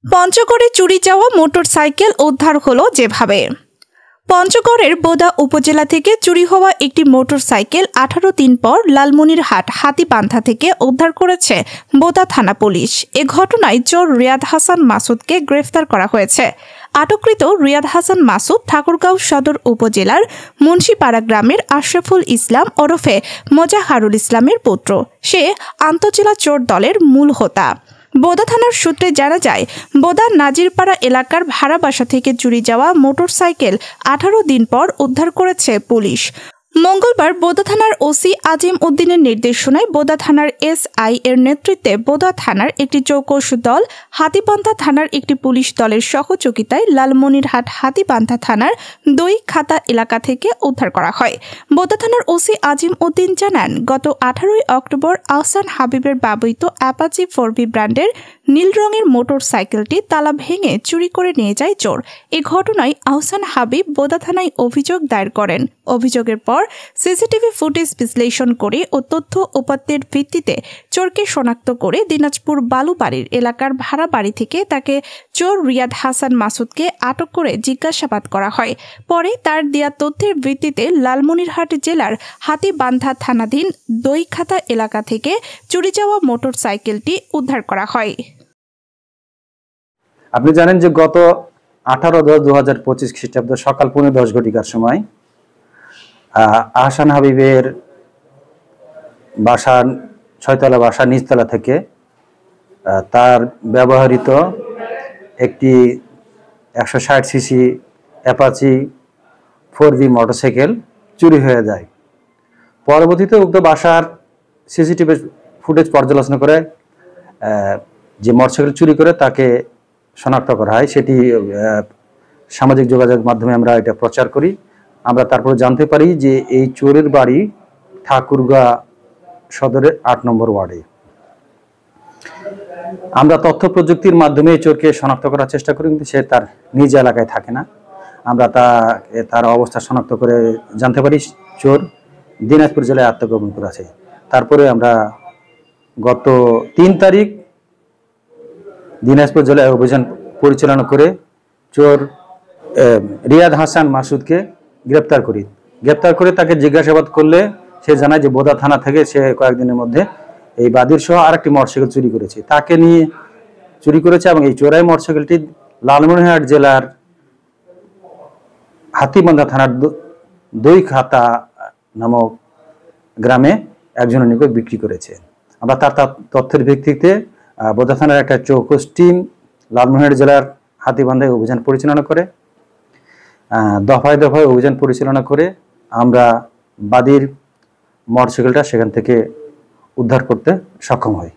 পঞ্চগড়ে চুরি যাওয়া মোটরসাইকেল উদ্ধার হলো যেভাবে। পঞ্চগড়ের বোদা উপজেলা থেকে চুরি হওয়া একটি মোটরসাইকেল 18 দিন পর লালমনিরহাট হাতিবান্ধা থেকে উদ্ধার করেছে বোদা থানা পুলিশ। এ ঘটনায় চোর রিয়াদ হাসান মাসুদকে গ্রেফতার করা হয়েছে। আটককৃত রিয়াদ হাসান মাসুদ ঠাকুরগাঁও সদর উপজেলার মুন্সিপাড়া গ্রামের আশরাফুল ইসলাম ওরফে মোজাহারুল ইসলামের পুত্র। সে আন্তজেলা চোর দলের মূল হোতা। বোদা থানার সূত্রে জানা যায়, বোদা নাজিরপাড়া এলাকার ভাড়া বাসা থেকে চুরি যাওয়া মোটরসাইকেল 18 দিন পর উদ্ধার করেছে পুলিশ। মঙ্গলবার বোদা থানার ওসি আজিম উদ্দিনের নির্দেশনায় বোদা থানার এসআই এর নেতৃত্বে বোদা থানার একটি চৌকস দল, হাতিবান্ধা থানার একটি পুলিশ দলের সহযোগিতায় লালমনিরহাট হাতিবান্ধা থানার দই খাতা এলাকা থেকে উদ্ধার করা হয়। বোদা থানার ওসি আজিম উদ্দিন জানান, গত 18 অক্টোবর আহসান হাবিবের ব্যবহৃত অ্যাপাচি 4V ব্র্যান্ডের নীল রঙের মোটর সাইকেলটি তালা ভেঙে চুরি করে নিয়ে যায় চোর। এ ঘটনায় আহসান হাবিব বোদা থানায় অভিযোগ দায়ের করেন। অভিযোগের পর সিসিটিভি ফুটেজ বিশ্লেষণ করে ও তথ্য উপাত্তের ভিত্তিতে চোরকে শনাক্ত করে দিনাজপুর বালুবাড়ির এলাকার ভাড়া বাড়ি থেকে তাকে চোর রিয়াদ হাসান মাসুদকে আটক করে জিজ্ঞাসাবাদ করা হয়। পরে তার দেয়া তথ্যের ভিত্তিতে লালমনিরহাট জেলার হাতিবান্ধা থানাধীন দইখাতা এলাকা থেকে চুরি যাওয়া মোটর সাইকেলটি উদ্ধার করা হয়। আপনি জানেন যে গত 18/10/2025 খ্রিস্টাব্দ সকাল 10:15 ঘটিকার সময় আহসান হাবিবের বাসা 6তলা বাসা নিচতলা থেকে তার ব্যবহৃত একটি 160 সিসি অ্যাপাচি 4V মোটরসাইকেল চুরি হয়ে যায়। পরবর্তীতে উক্ত বাসার সিসিটিভি ফুটেজ পর্যালোচনা করে যে মোটরসাইকেল চুরি করে তাকে শনাক্ত করা হয়। সেটি সামাজিক যোগাযোগ মাধ্যমে আমরা এটা প্রচার করি। আমরা তারপরে জানতে পারি যে এই চোরের বাড়ি ঠাকুরগাঁও সদরের 8 নম্বর ওয়ার্ডে। আমরা তথ্য প্রযুক্তির মাধ্যমে এই চোরকে শনাক্ত করার চেষ্টা করি, কিন্তু সে তার নিজ এলাকায় থাকে না। আমরা তার অবস্থা শনাক্ত করে জানতে পারি চোর দিনাজপুর জেলায় আত্মগোপন করে আছে। তারপরে আমরা গত 3 তারিখ দিনাজপুর জেলায় অভিযান পরিচালনা করে চোর রিয়াদ হাসান মাসুদকে গ্রেপ্তার করি। গ্রেপ্তার করে তাকে জিজ্ঞাসাবাদ করলে সে জানায় যে বোদা থানা থেকে সে কয়েকদিনের মধ্যে এই বাদীর সহ আরেকটি মোটরসাইকেল চুরি করেছে, তাকে নিয়ে চুরি করেছে এবং এই চোরাই মোটরসাইকেলটি লালমনিরহাট জেলার হাতিবান্ধা থানার দই খাতা নামক গ্রামে একজনের নিকট বিক্রি করেছে। আমরা তার তথ্যের ভিত্তিতে বোদা থানার একটা চৌকস টিম লালমনিরহাট জেলার হাতিবান্ধায় অভিযান পরিচালনা করে দফায় দফায় অভিযান পরিচালনা করে আমরা বাদীর মোটরসাইকেলটা সেখান থেকে উদ্ধার করতে সক্ষম হই।